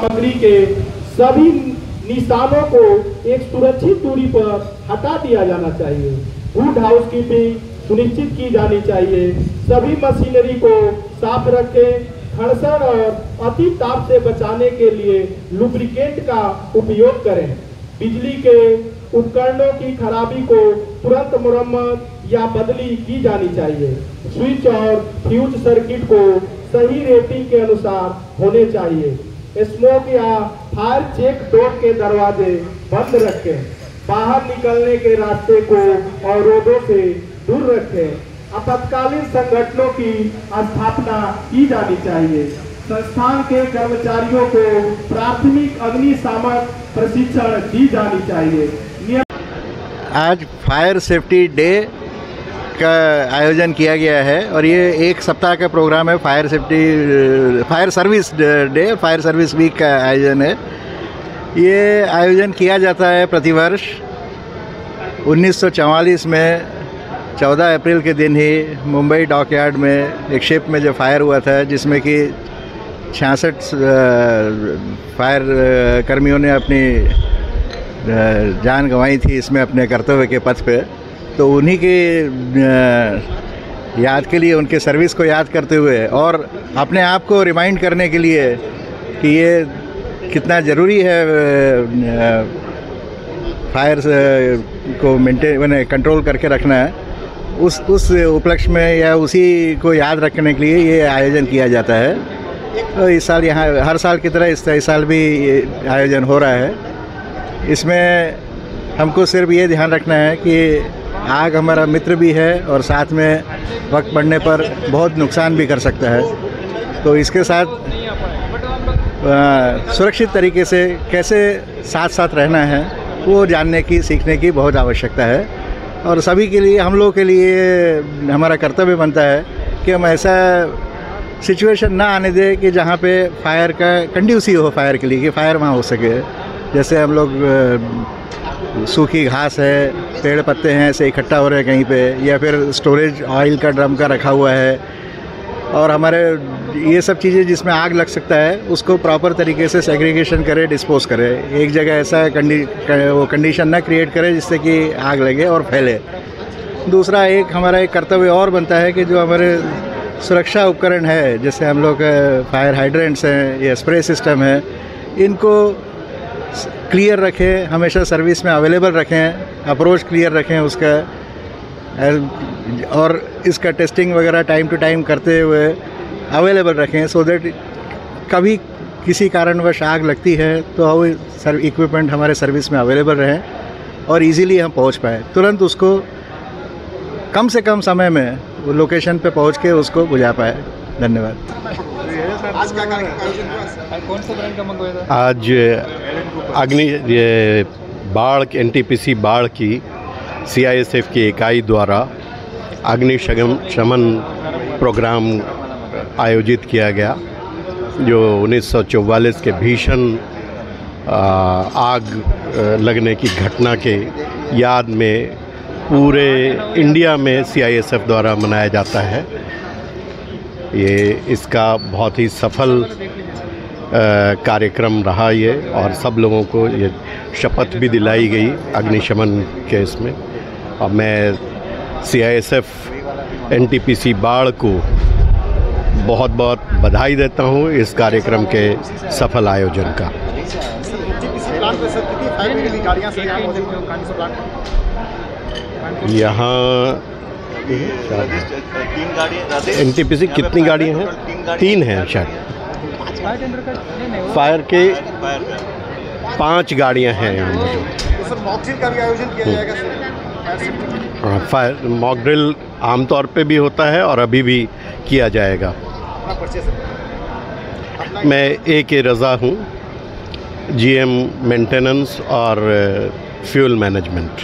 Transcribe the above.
सामग्री के सभी निशानों को एक सुरक्षित दूरी पर हटा दिया जाना चाहिए। गुड हाउसकीपिंग सुनिश्चित की जानी चाहिए। सभी मशीनरी को साफ रखें। घर्षण और अति ताप से बचाने के लिए लुब्रिकेंट का उपयोग करें। बिजली के उपकरणों की खराबी को तुरंत मुरम्मत या बदली की जानी चाहिए। स्विच और फ्यूज सर्किट को सही रेटिंग के अनुसार होने चाहिए। स्मोक या फायर चेक डोर के दरवाजे बंद रखें। बाहर निकलने के रास्ते को अवरोधों से दूर रखें। आपातकालीन संगठनों की स्थापना की जानी चाहिए। संस्थान के कर्मचारियों को प्राथमिक अग्निशामक प्रशिक्षण दी जानी चाहिए। आज फायर सेफ्टी डे का आयोजन किया गया है और ये एक सप्ताह का प्रोग्राम है। Fire service day, fire service week का आयोजन है। ये आयोजन किया जाता है प्रतिवर्ष। 1944 में 14 अप्रैल के दिन ही मुंबई डॉकयार्ड में एक शिप में जो फायर हुआ था, जिसमें कि 66 फायर कर्मियों ने अपनी जान गंवाई थी इसमें अपने कर्तव्य के पथ पे। तो उन्हीं के याद के लिए, उनके सर्विस को याद करते हुए और अपने आप को रिमाइंड करने के लिए कि ये कितना ज़रूरी है फायर को मेंटेन कंट्रोल करके रखना है, उस उपलक्ष्य में या उसी को याद रखने के लिए ये आयोजन किया जाता है। तो इस साल यहाँ हर साल की तरह इस साल भी ये आयोजन हो रहा है। इसमें हमको सिर्फ ये ध्यान रखना है कि आग हमारा मित्र भी है और साथ में वक्त पड़ने पर बहुत नुकसान भी कर सकता है। तो इसके साथ सुरक्षित तरीके से कैसे साथ साथ रहना है वो जानने की, सीखने की बहुत आवश्यकता है। और सभी के लिए, हम लोगों के लिए हमारा कर्तव्य बनता है कि हम ऐसा सिचुएशन ना आने दें कि जहाँ पे फायर का कंड्यूसिव हो, फायर के लिए, कि फायर वहाँ हो सके। जैसे हम लोग सूखी घास है, पेड़ पत्ते हैं ऐसे इकट्ठा हो रहे हैं कहीं पे, या फिर स्टोरेज ऑयल का ड्रम का रखा हुआ है, और हमारे ये सब चीज़ें जिसमें आग लग सकता है उसको प्रॉपर तरीके से सेग्रीगेशन करें, डिस्पोज करें। एक जगह ऐसा वो कंडीशन ना क्रिएट करें जिससे कि आग लगे और फैले। दूसरा हमारा एक कर्तव्य और बनता है कि जो हमारे सुरक्षा उपकरण है, जैसे हम लोग फायर हाइड्रेंट्स हैं या स्प्रे सिस्टम है, इनको क्लियर रखें, हमेशा सर्विस में अवेलेबल रखें, अप्रोच क्लियर रखें उसका, और इसका टेस्टिंग वगैरह टाइम टू टाइम करते हुए अवेलेबल रखें, सो दैट कभी किसी कारणवश आग लगती है तो वो इक्विपमेंट हमारे सर्विस में अवेलेबल रहें और इजीली हम पहुंच पाएँ, तुरंत उसको कम से कम समय में वो लोकेशन पे पहुंच के उसको बुझा पाए। धन्यवाद। आज क्या कार्यक्रम, कौन सा ब्रांड का मंगवाया था? आज बाढ़ NTPC बाढ़ की CISF की इकाई द्वारा अग्निशमन प्रोग्राम आयोजित किया गया, जो 1944 के भीषण आग लगने की घटना के याद में पूरे इंडिया में CISF द्वारा मनाया जाता है। ये इसका बहुत ही सफल कार्यक्रम रहा ये, और सब लोगों को ये शपथ भी दिलाई गई अग्निशमन के इसमें। और मैं CISF NTPC बाढ़ को बहुत बहुत बधाई देता हूँ इस कार्यक्रम के सफल आयोजन का। यहाँ NTPC कितनी गाड़ियाँ हैं? 3 हैं शायद। फायर के 5 गाड़ियाँ हैं यहाँ मौजूद। सर मॉक ड्रिल का भी आयोजन किया जाएगा सर? फायर मॉक ड्रिल आमतौर पे भी होता है और अभी भी किया जाएगा। मैं AK रज़ा हूँ, GM मेंटेनेंस और फ्यूल मैनेजमेंट।